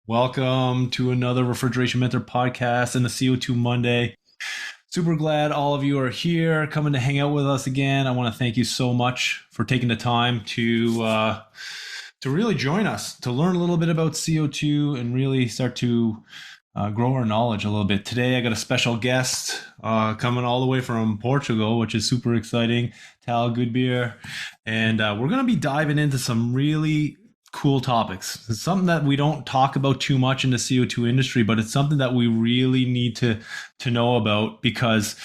Welcome to another Refrigeration Mentor podcast and the CO2 Monday. Super glad all of you are here, coming to hang out with us again. I want to thank you so much for taking the time to really join us, to learn a little bit about CO2 and really start to grow our knowledge a little bit. Today, I got a special guest coming all the way from Portugal, which is super exciting, Tal Gutbir. And we're going to be diving into some really cool topics. It's something that we don't talk about too much in the CO2 industry, but it's something that we really need to know about because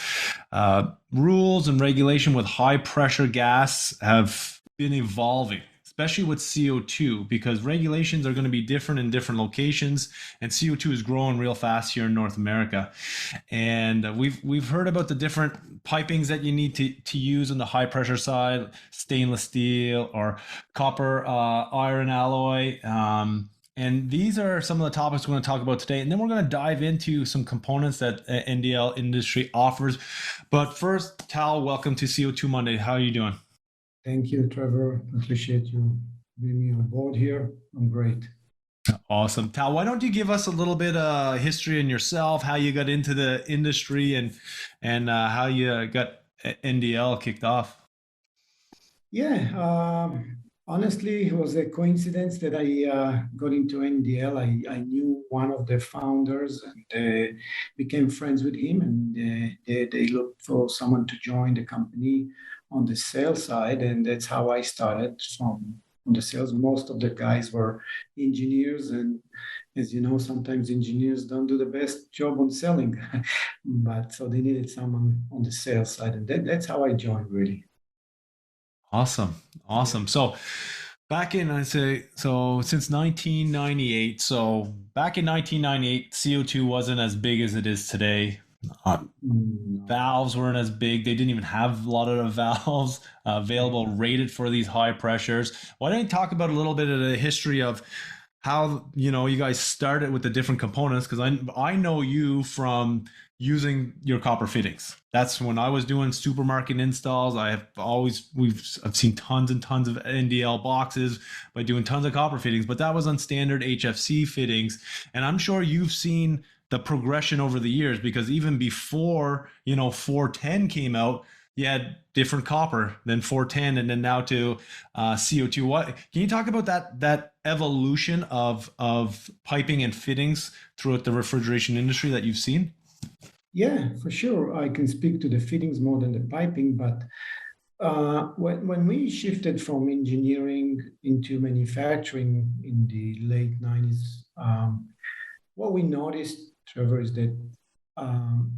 rules and regulation with high pressure gas have been evolving, especially with CO2, because regulations are going to be different in different locations, and CO2 is growing real fast here in North America. And we've heard about the different pipings that you need to use on the high pressure side, stainless steel or copper iron alloy. And these are some of the topics we're going to talk about today. And then we're going to dive into some components that NDL industry offers. But first, Tal, welcome to CO2 Monday. How are you doing? Thank you, Trevor. Appreciate you bringing me on board here. I'm great. Awesome. Tal, why don't you give us a little bit of history in yourself, how you got into the industry and how you got NDL kicked off? Yeah, honestly, it was a coincidence that I got into NDL. I knew one of the founders and became friends with him, and they looked for someone to join the company on the sales side, and that's how I started from on the sales. Most of the guys were engineers, and as you know, sometimes engineers don't do the best job on selling, but so they needed someone on the sales side, and that's how I joined, really. Awesome. Yeah. Awesome. So back in, I say, so since 1998, so back in 1998, CO2 wasn't as big as it is today. Uh, No. Valves weren't as big. They didn't even have a lot of the valves available rated for these high pressures. Why don't you talk about a little bit of the history of how you guys started with the different components? Because I know you from using your copper fittings. That's when I was doing supermarket installs. I've seen tons and tons of NDL boxes by doing tons of copper fittings, but that was on standard HFC fittings. And I'm sure you've seen the progression over the years because even before 410 came out, you had different copper than 410, and then now to CO2. What can you talk about that evolution of piping and fittings throughout the refrigeration industry that you've seen? Yeah, for sure. I can speak to the fittings more than the piping, but when we shifted from engineering into manufacturing in the late 90s, what we noticed, Trevor, is that um,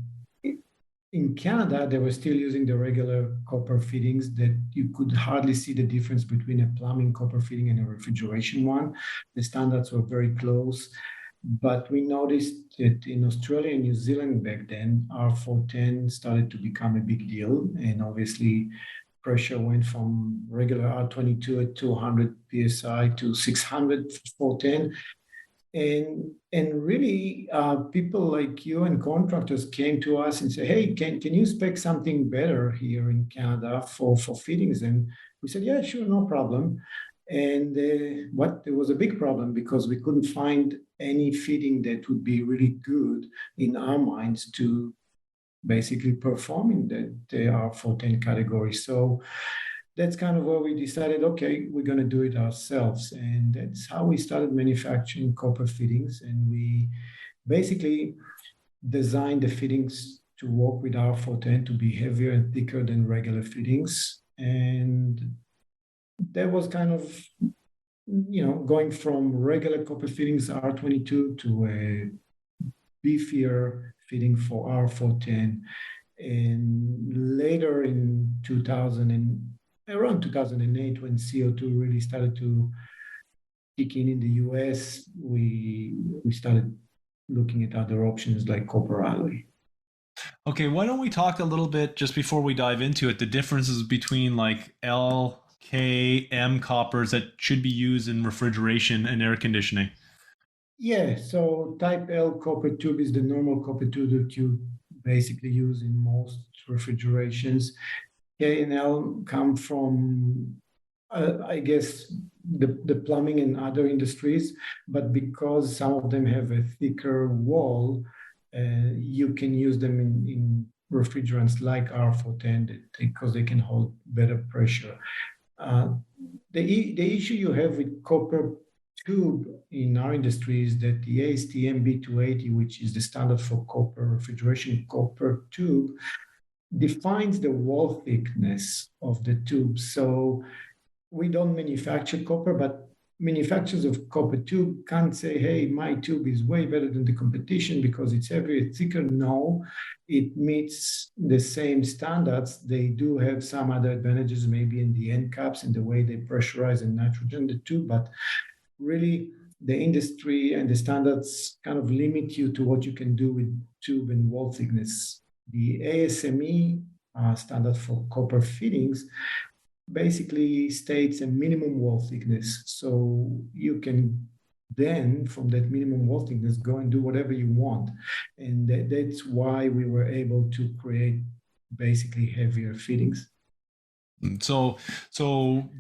in Canada, they were still using the regular copper fittings that you could hardly see the difference between a plumbing copper fitting and a refrigeration one. The standards were very close. But we noticed that in Australia and New Zealand back then, R410 started to become a big deal. And obviously, pressure went from regular R22 at 200 psi to 600 410. And really, people like you and contractors came to us and said, "Hey, can you spec something better here in Canada for fittings?" And we said, "Yeah, sure, no problem." And what there was a big problem because we couldn't find any fitting that would be really good in our minds to basically perform in the R410 category. So that's kind of where we decided, okay, we're going to do it ourselves. And that's how we started manufacturing copper fittings. And we basically designed the fittings to work with R410 to be heavier and thicker than regular fittings. And that was kind of, going from regular copper fittings R22 to a beefier fitting for R410. And later in 2000 and around 2008, when CO2 really started to kick in the US, we started looking at other options like copper alloy. Okay, why don't we talk a little bit just before we dive into it, the differences between like LKM coppers that should be used in refrigeration and air conditioning? Yeah, so type L copper tube is the normal copper tube that you basically use in most refrigerations. K and L come from I guess the plumbing and other industries, but because some of them have a thicker wall, you can use them in refrigerants like R410 because they can hold better pressure. Uh, the issue you have with copper tube in our industry is that the ASTM B280, which is the standard for copper refrigeration copper tube, defines the wall thickness of the tube. So we don't manufacture copper, but manufacturers of copper tube can't say, hey, my tube is way better than the competition because it's heavier, thicker. No, it meets the same standards. They do have some other advantages, maybe in the end caps and the way they pressurize and nitrogen the tube, but really the industry and the standards kind of limit you to what you can do with tube and wall thickness. The ASME standard for copper fittings basically states a minimum wall thickness. So you can then, from that minimum wall thickness, go and do whatever you want. And that's why we were able to create basically heavier fittings. So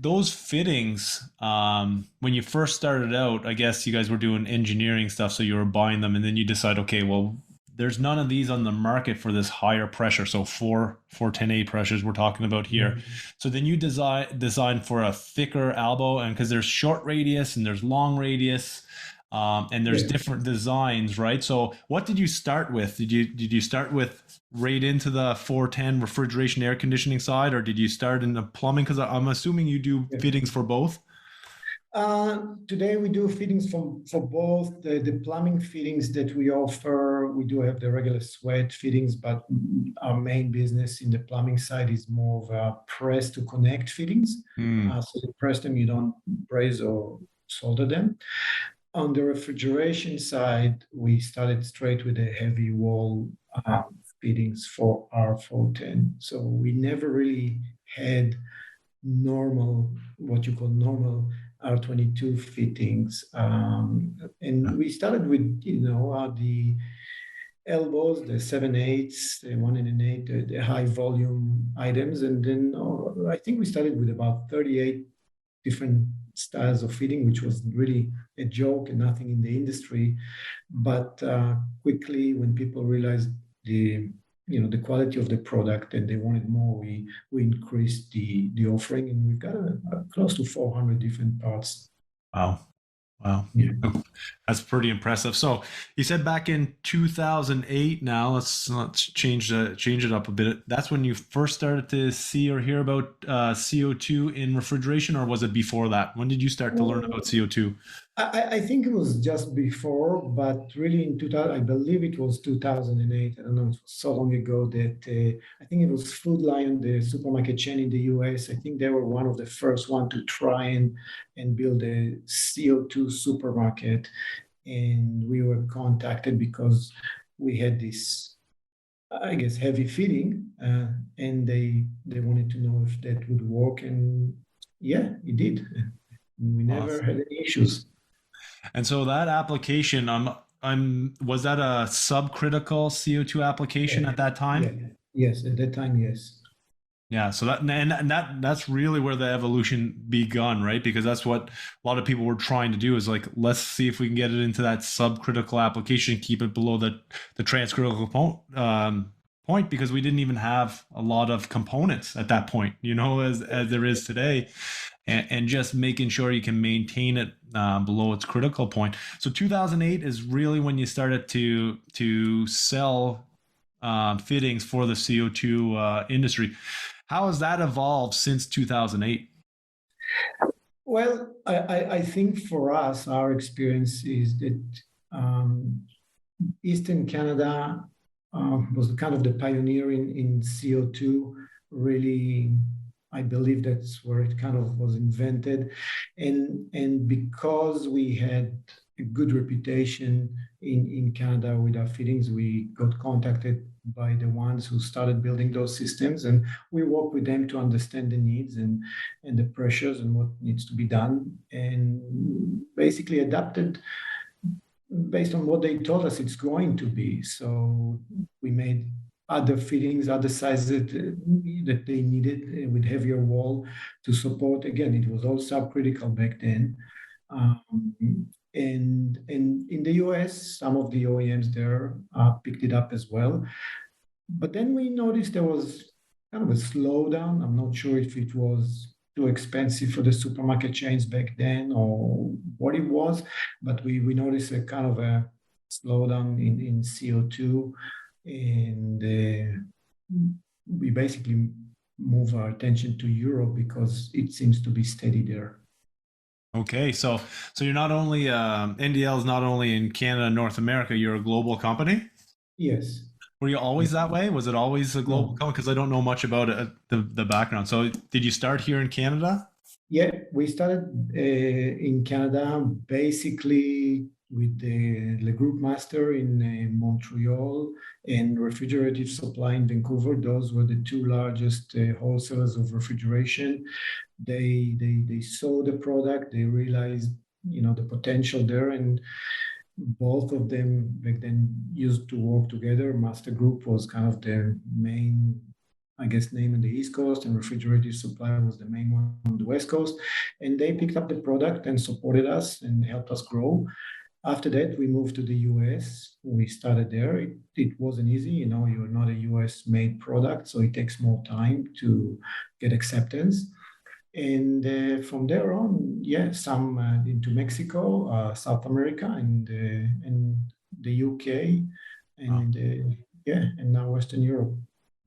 those fittings, when you first started out, I guess you guys were doing engineering stuff, so you were buying them, and then you decide, okay, well, there's none of these on the market for this higher pressure. So 410A pressures we're talking about here. Mm-hmm. So then you design for a thicker elbow, and because there's short radius and there's long radius, and there's Yeah. different designs, right? So what did you start with? Did you start with right into the 410 refrigeration air conditioning side, or did you start in the plumbing? Because I'm assuming you do Yeah. fittings for both. Today we do fittings for both the plumbing fittings that we offer. We do have the regular sweat fittings, but our main business in the plumbing side is more of a press to connect fittings. Mm. So you press them, you don't braze or solder them. On the refrigeration side, we started straight with the heavy wall fittings for R410. So we never really had normal, what you call normal R22 fittings. And we started with, the elbows, the 7/8, the 1 and 1/8, the high volume items. And then I think we started with about 38 different styles of fitting, which was really a joke and nothing in the industry. But quickly, when people realized the quality of the product and they wanted more, we increased the offering, and we've got close to 400 different parts. Wow. Wow. Yeah. That's pretty impressive. So you said back in 2008. Now let's change it up a bit. That's when you first started to see or hear about CO2 in refrigeration, or was it before that? When did you start to learn about CO2? I think it was just before, but really in 2000, I believe it was 2008. I don't know, it was so long ago that I think it was Food Lion, the supermarket chain in the US. I think they were one of the first one to try and build a CO2 supermarket. And we were contacted because we had this, I guess, heavy feeding, and they wanted to know if that would work. And yeah, it did. We never Awesome. had any issues. And so that application, was that a subcritical CO2 application Yeah, at that yeah, time? yes. At that time, yes. Yeah, so that's really where the evolution begun, right? Because that's what a lot of people were trying to do, is like, let's see if we can get it into that subcritical application, keep it below the transcritical point, because we didn't even have a lot of components at that point, as there is today, and just making sure you can maintain it below its critical point. So 2008 is really when you started to sell fittings for the CO2 industry. How has that evolved since 2008? Well, I think for us, our experience is that um, Eastern Canada was kind of the pioneer in CO2. Really, I believe that's where it kind of was invented, and because we had a good reputation in Canada with our fittings, we got contacted by the ones who started building those systems, and we worked with them to understand the needs and the pressures and what needs to be done, and basically adapted based on what they told us it's going to be. So we made other fittings, other sizes that they needed with heavier wall to support. Again, it was all subcritical back then. Um, and in the US, some of the OEMs there picked it up as well. But then we noticed there was kind of a slowdown. I'm not sure if it was too expensive for the supermarket chains back then or what it was, but we noticed a kind of a slowdown in CO2. And we basically move our attention to Europe because it seems to be steady there. Okay, so you're not only NDL is not only in Canada and North America, you're a global company. Yes. Were you Yeah. always that way? Was it always a global No. company? Because I don't know much about the background. So did you start here in Canada? Yeah, we started in Canada basically with the Group Master in Montreal and Refrigerative Supply in Vancouver. Those were the two largest wholesalers of refrigeration. They saw the product, they realized the potential there, and both of them back then used to work together. Master Group was kind of the main, I guess, name in the East Coast, and Refrigerative Supply was the main one on the West Coast. And they picked up the product and supported us and helped us grow. After that, we moved to the US. We started there. It wasn't easy. You're not a US made product, so it takes more time to get acceptance. And from there on, yeah, some into Mexico, South America, and the UK, Oh, and yeah, and now Western Europe.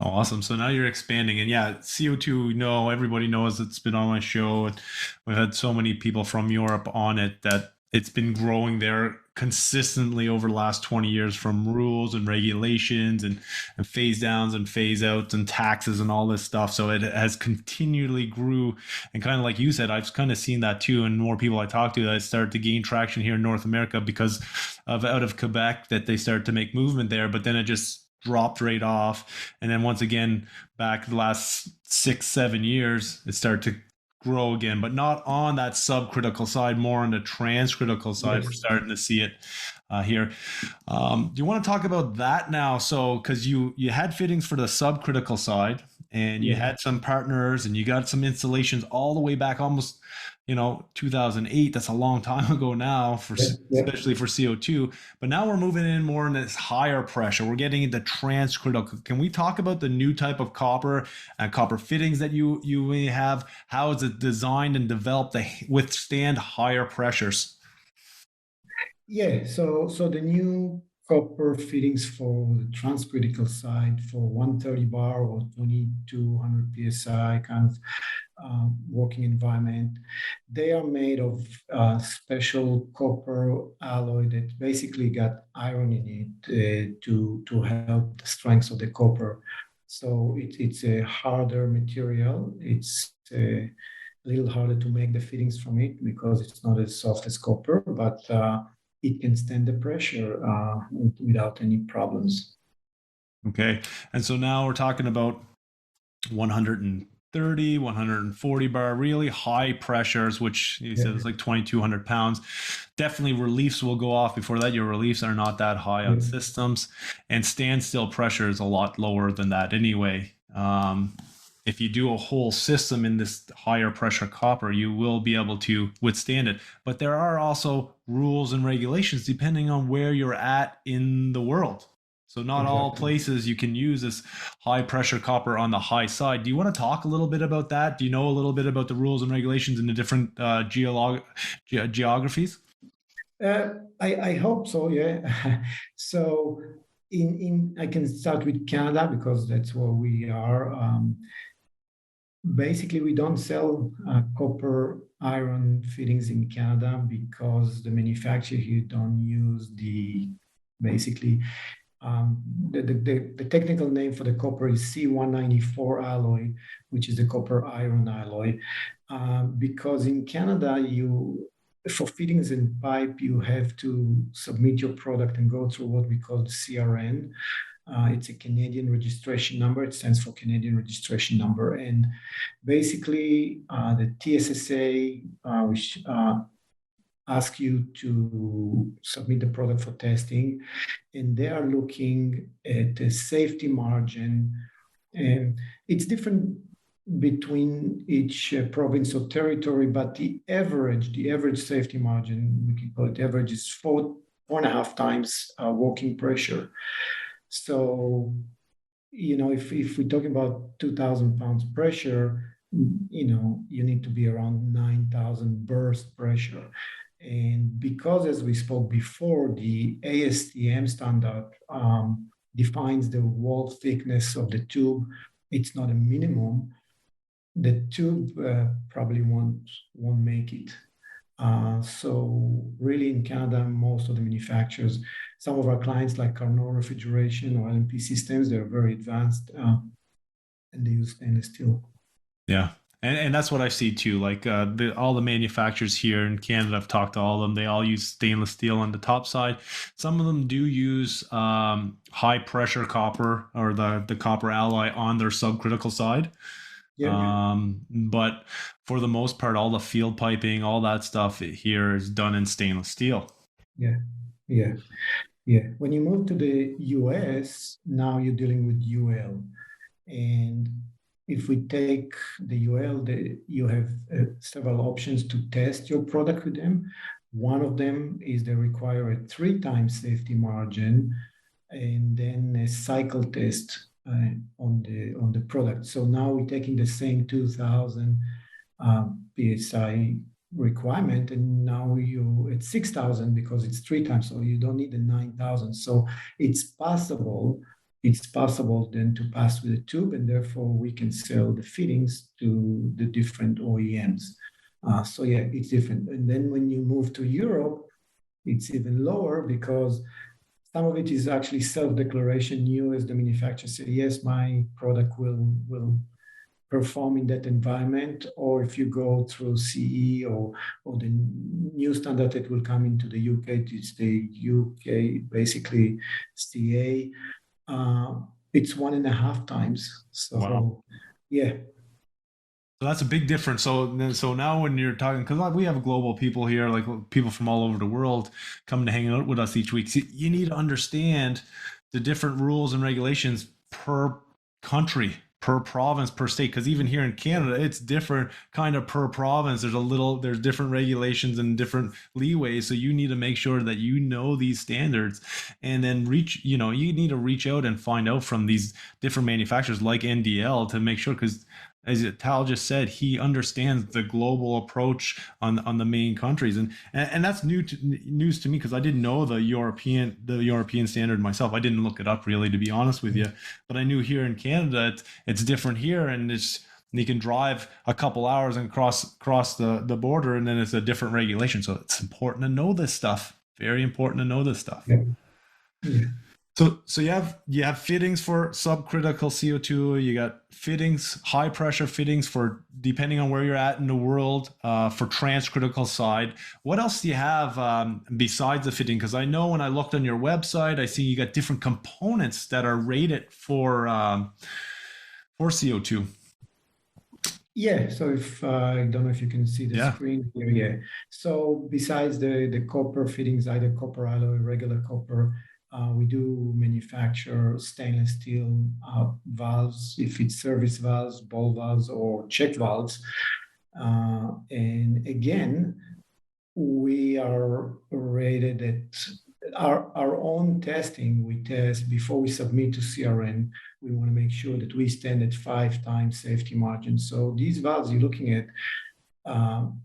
awesome. So now you're expanding, and yeah, CO2. No, everybody knows it's been on my show, and we've had so many people from Europe on it that it's been growing there consistently over the last 20 years from rules and regulations and phase downs and phase outs and taxes and all this stuff. So it has continually grew. And kind of like you said, I've kind of seen that too. And more people I talk to that start to gain traction here in North America because of out of Quebec that they start to make movement there. But then it just dropped right off. And then once again, back the last 6, 7 years, it started to grow again, but not on that subcritical side, more on the transcritical side. We're Yes. starting to see it here. Do you want to talk about that now? So, because you had fittings for the subcritical side, and you Yeah. had some partners, and you got some installations all the way back almost 2008. That's a long time ago now, for Yeah. Yeah. especially for CO2. But now we're moving in more in this higher pressure. We're getting into transcritical. Can we talk about the new type of copper and copper fittings that you may have? How is it designed and developed to withstand higher pressures? Yeah. So the new copper fittings for the transcritical side for 130 bar or 2200 psi kind of working environment. They are made of special copper alloy that basically got iron in it to help the strength of the copper. So it's a harder material. It's a little harder to make the fittings from it because it's not as soft as copper, but it can stand the pressure without any problems. Okay. And so now we're talking about 130, 140 bar, really high pressures, which you Yeah, said is like 2,200 pounds. Definitely reliefs will go off before that. Your reliefs are not that high on yeah, systems, and standstill pressure is a lot lower than that anyway. If you do a whole system in this higher pressure copper, you will be able to withstand it. But there are also rules and regulations depending on where you're at in the world. So not all exactly. places you can use this high pressure copper on the high side. Do you want to talk a little bit about that? Do you know a little bit about the rules and regulations in the different geographies? I hope so. Yeah. So in I can start with Canada because that's where we are. Basically, we don't sell copper iron fittings in Canada because the manufacturer here don't use the basically the technical name for the copper is C194 alloy, which is the copper iron alloy. Because in Canada, for fittings and pipe, you have to submit your product and go through what we call CRN. It's a Canadian registration number. It stands for Canadian registration number. And basically, the TSSA, which ask you to submit the product for testing, and they are looking at the safety margin. And it's different between each province or territory, but the average safety margin, we can call it average, is 4.5 times working pressure. So, if we're talking about 2,000 pounds pressure, you need to be around 9,000 burst pressure. And because, as we spoke before, the ASTM standard defines the wall thickness of the tube, it's not a minimum. The tube probably won't make it. So really in Canada, most of the manufacturers, some of our clients like Carnot Refrigeration or LMP Systems, they're very advanced and they use stainless steel. Yeah. And that's what I see too. Like all the manufacturers here in Canada, I've talked to all of them. They all use stainless steel on the top side. Some of them do use high pressure copper or the copper alloy on their subcritical side. Yeah, But for the most part, all the field piping, all that stuff here is done in stainless steel. yeah, yeah, yeah. When you move to the US, now you're dealing with UL. And if we take the UL, you have several options to test your product with them. One of them is they require a 3 times safety margin and then a cycle test on the product. So now we're taking the same 2,000 psi requirement, and now you at 6,000 because it's 3 times, so you don't need the 9,000. So it's possible. It's possible then to pass with a tube, and therefore we can sell the fittings to the different OEMs. So yeah, it's different. And then when you move to Europe, it's even lower because some of it is actually self-declaration. You, as the manufacturer, say, yes, my product will perform in that environment. Or if you go through CE or the new standard that will come into the UK, it's the UK, basically CA. It's 1.5 times. Wow. So, yeah, So that's a big difference. So now when you're talking, because we have global people here, like people from all over the world coming to hang out with us each week. So you need to understand the different rules and regulations per country, per province, per state. Because even here in Canada, it's different kind of per province. There's different regulations and different leeways. So you need to make sure that you know these standards, and then you need to reach out and find out from these different manufacturers like NDL to make sure, because as Tal just said, he understands the global approach on the main countries, and that's news to me because I didn't know the European standard myself. I didn't look it up really, to be honest with you, but I knew here in Canada it's different here, and you can drive a couple hours and cross the border, and then it's a different regulation. So it's important to know this stuff. Very important to know this stuff. yeah, yeah. So you have fittings for subcritical CO2. You got fittings, high pressure fittings for depending on where you're at in the world, for transcritical side. What else do you have besides the fitting? Because I know when I looked on your website, I see you got different components that are rated for CO2. Yeah, so if I don't know if you can see the Yeah. screen here, yeah. So besides the copper fittings, either copper alloy, regular copper, we do manufacture stainless steel valves, if it's service valves, ball valves, or check valves. And again, we are rated at our own testing. We test before we submit to CRN. We want to make sure that we stand at 5 times safety margin. So these valves you're looking at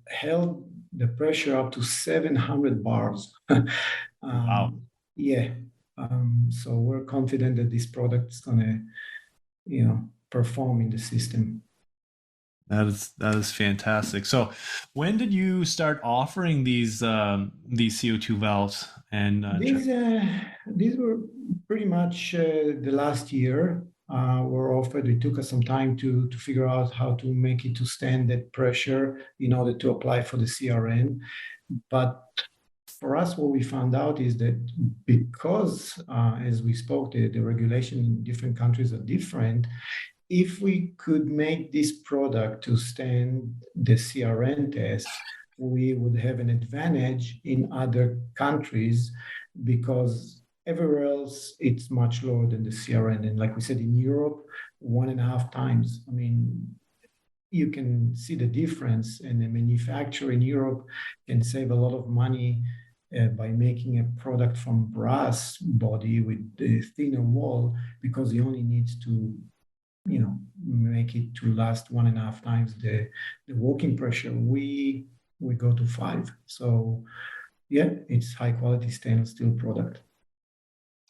held the pressure up to 700 bars. Wow. Yeah. So we're confident that this product is going to, perform in the system. That is fantastic. So, when did you start offering these CO2 valves and check? These were pretty much the last year were offered. It took us some time to figure out how to make it to stand that pressure in order to apply for the CRN. But for us, what we found out is that because, as we spoke, the regulation in different countries are different. If we could make this product to stand the CRN test, we would have an advantage in other countries because everywhere else it's much lower than the CRN. And like we said, in Europe, 1.5 times. I mean, you can see the difference, and the manufacturer in Europe can save a lot of money by making a product from brass body with a thinner wall because he only needs to make it to last 1.5 times the working pressure. We go to 5. So yeah, it's high quality stainless steel product.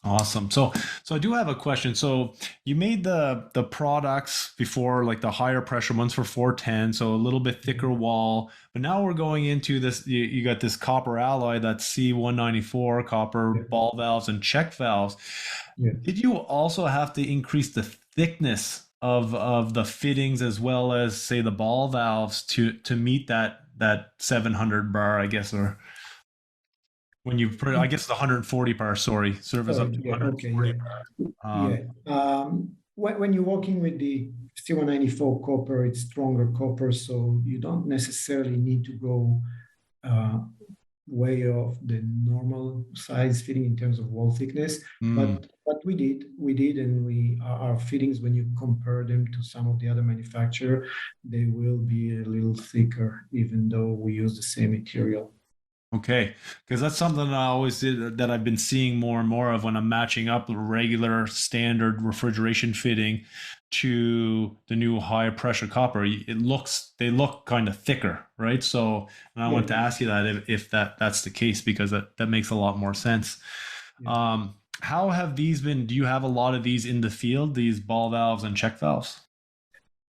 Awesome. So I do have a question. So you made the products before, like the higher pressure ones for 410, so a little bit thicker wall. But now we're going into this. You got this copper alloy, that's C194 copper Yeah, ball valves and check valves. yeah. Did you also have to increase the thickness of the fittings as well as, say, the ball valves to meet that 700 bar, I guess, or when you put, I guess the 140 bar, sorry, service up Sorry. to Yeah. Okay. 140 Yeah. bar. Yeah. When you're working with the C194 copper, it's stronger copper, so you don't necessarily need to go uh, way off the normal size fitting in terms of wall thickness. Mm, But we did, and our fittings, when you compare them to some of the other manufacturer, they will be a little thicker, even though we use the same material. okay, because that's something I always did that I've been seeing more and more of when I'm matching up the regular standard refrigeration fitting to the new high pressure copper. They look kind of thicker, right? So, and I Yeah, want to ask you that if that's the case, because that makes a lot more sense. yeah. How have these been? Do you have a lot of these in the field, these ball valves and check valves?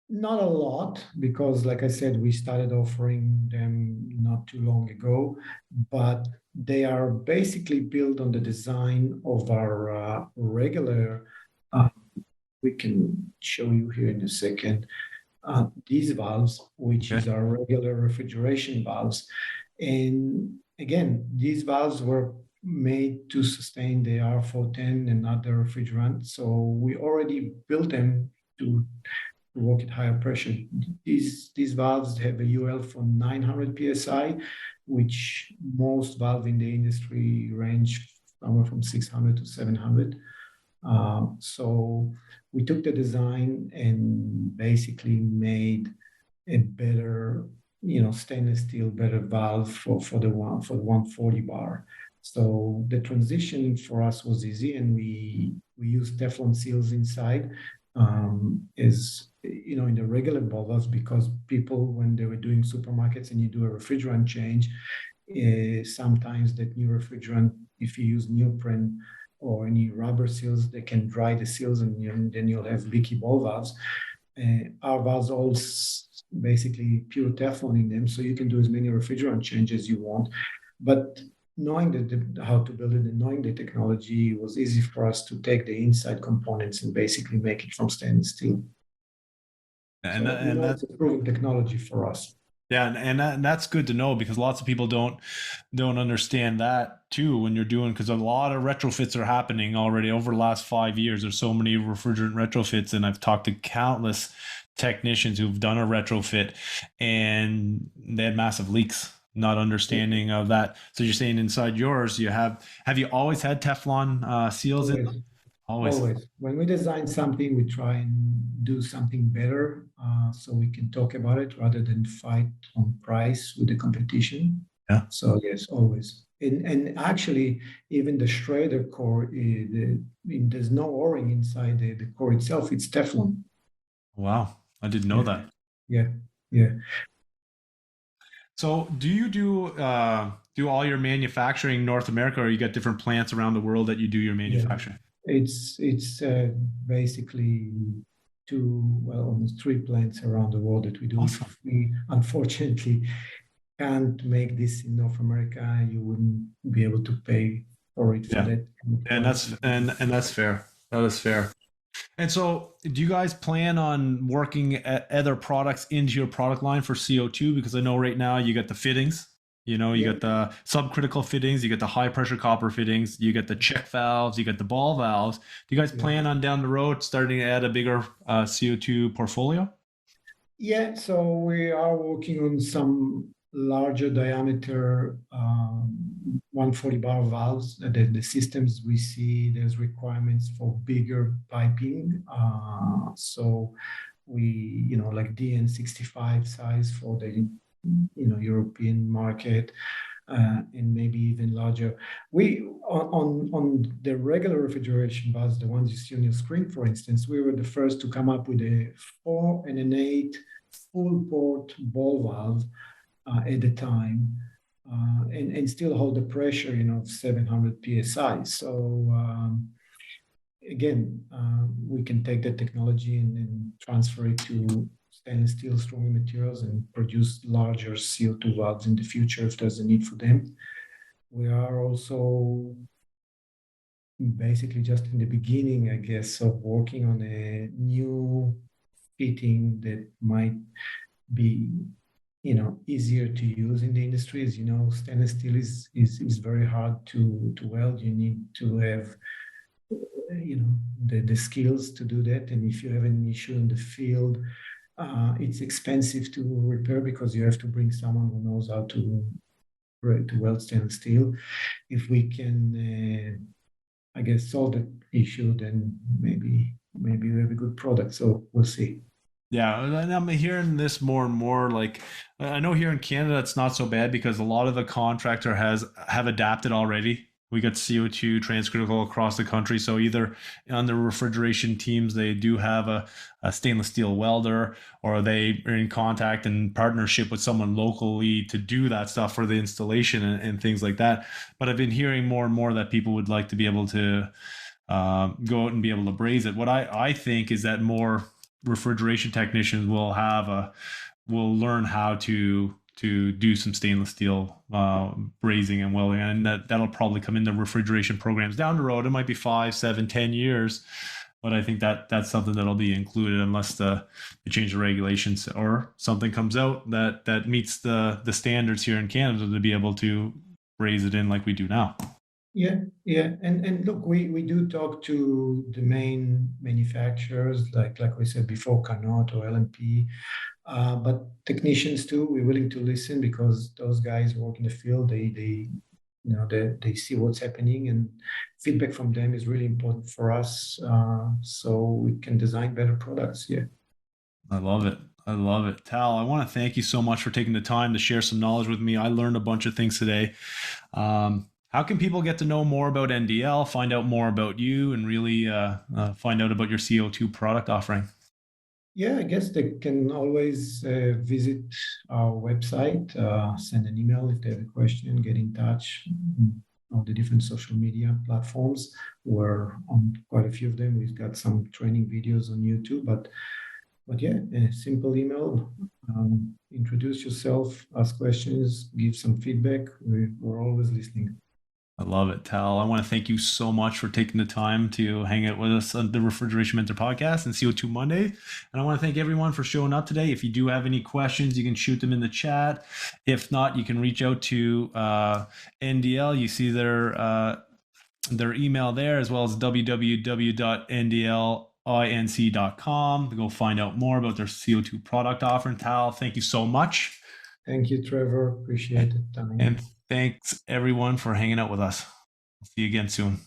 Not a lot, because, like I said, we started offering them not too long ago, but they are basically built on the design of our regular. Uh, we can show you here in a second. These valves, which Okay. is our regular refrigeration valves. And again, these valves were made to sustain the R410 and other refrigerants. So we already built them to work at higher pressure. These valves have a UL for 900 psi, which most valve in the industry range somewhere from 600 to 700. So we took the design and basically made a better, stainless steel better valve for the 140 bar. So the transition for us was easy, and we used Teflon seals inside, is in the regular ball valves, because people, when they were doing supermarkets and you do a refrigerant change, sometimes that new refrigerant, if you use neoprene or any rubber seals, they can dry the seals, and then you'll have leaky ball valves. Our valves all basically pure Teflon in them, so you can do as many refrigerant changes as you want. But knowing how to build it and knowing the technology, it was easy for us to take the inside components and basically make it from stainless steel. And So, and that it's a proven technology for us. Yeah, and that's good to know, because lots of people don't understand that too when you're doing, because a lot of retrofits are happening already over the last 5 years. There's so many refrigerant retrofits, and I've talked to countless technicians who've done a retrofit and they had massive leaks, not Yeah, understanding of that. So you're saying inside yours have you always had Teflon seals in them? always. Always. Always. When we design something, we try and do something better, so we can talk about it rather than fight on price with the competition. Yeah. So yes, always. And actually, even the Schrader core, there's no O-ring inside the core itself. It's Teflon. Wow, I didn't know Yeah, that. yeah, yeah, So, do all your manufacturing in North America, or you got different plants around the world that you do your yeah. manufacturing? It's basically almost three plants around the world that we do. Awesome. If we unfortunately can't make this in North America, you wouldn't be able to pay for it for Yeah, that kind of and quality. that's fair. That is fair. And so, do you guys plan on working at other products into your product line for CO2? Because I know right now you got the fittings, you Yeah, got the subcritical fittings, you got the high pressure copper fittings, you got the check valves, you got the ball valves. Do you guys yeah. plan on down the road starting to add a bigger CO2 portfolio? Yeah, so we are working on some. larger diameter 140 bar valves. The systems we see, there's requirements for bigger piping. So we, like DN65 size for the, European market. And maybe even larger. We on the regular refrigeration valves, the ones you see on your screen, for instance, we were the first to come up with a 4 and an 8 full port ball valve at the time, and still hold the pressure, of 700 psi. So again, we can take that technology and transfer it to stainless steel strong materials and produce larger CO2 valves in the future if there's a need for them. We are also basically just in the beginning, I guess, of working on a new fitting that might be, easier to use in the industry. As you know, stainless steel is very hard to weld. You need to have the skills to do that, and if you have an issue in the field, it's expensive to repair because you have to bring someone who knows how to weld stainless steel. If we can, I guess, solve that issue, then maybe we have a good product. So we'll see. Yeah, and I'm hearing this more and more. Like, I know here in Canada it's not so bad because a lot of the contractor have adapted already. We got CO2 transcritical across the country. So either on the refrigeration teams, they do have a stainless steel welder, or they are in contact and partnership with someone locally to do that stuff for the installation and things like that. But I've been hearing more and more that people would like to be able to go out and be able to braze it. What I think is that more refrigeration technicians will learn how to do some stainless steel brazing and welding, and that'll probably come into refrigeration programs down the road. It might be 5, 7, 10 years, but I think that's something that'll be included unless they change the regulations or something comes out that meets the standards here in Canada to be able to braze it in like we do now. Yeah. And look, we do talk to the main manufacturers, like we said before, Carnot or LMP, but technicians too. We're willing to listen because those guys work in the field. They see what's happening, and feedback from them is really important for us, so we can design better products. Yeah. I love it. I love it. Tal, I want to thank you so much for taking the time to share some knowledge with me. I learned a bunch of things today. How can people get to know more about NDL, find out more about you, and really find out about your CO2 product offering? Yeah, I guess they can always visit our website, send an email if they have a question, get in touch on the different social media platforms. We're on quite a few of them. We've got some training videos on YouTube, but yeah, a simple email. Introduce yourself, ask questions, give some feedback. We're always listening. I love it, Tal. I want to thank you so much for taking the time to hang out with us on the Refrigeration Mentor podcast and CO2 Monday. And I want to thank everyone for showing up today. If you do have any questions, you can shoot them in the chat. If not, you can reach out to NDL. You see their email there, as well as www.ndlinc.com to go find out more about their CO2 product offering. Tal, thank you so much. Thank you, Trevor. Appreciate it. And thanks everyone for hanging out with us. See you again soon.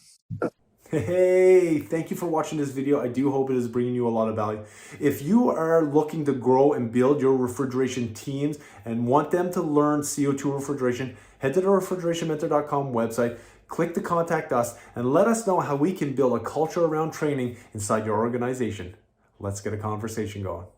Hey, thank you for watching this video. I do hope it is bringing you a lot of value. If you are looking to grow and build your refrigeration teams and want them to learn CO2 refrigeration, head to the refrigerationmentor.com website, click to contact us, and let us know how we can build a culture around training inside your organization. Let's get a conversation going.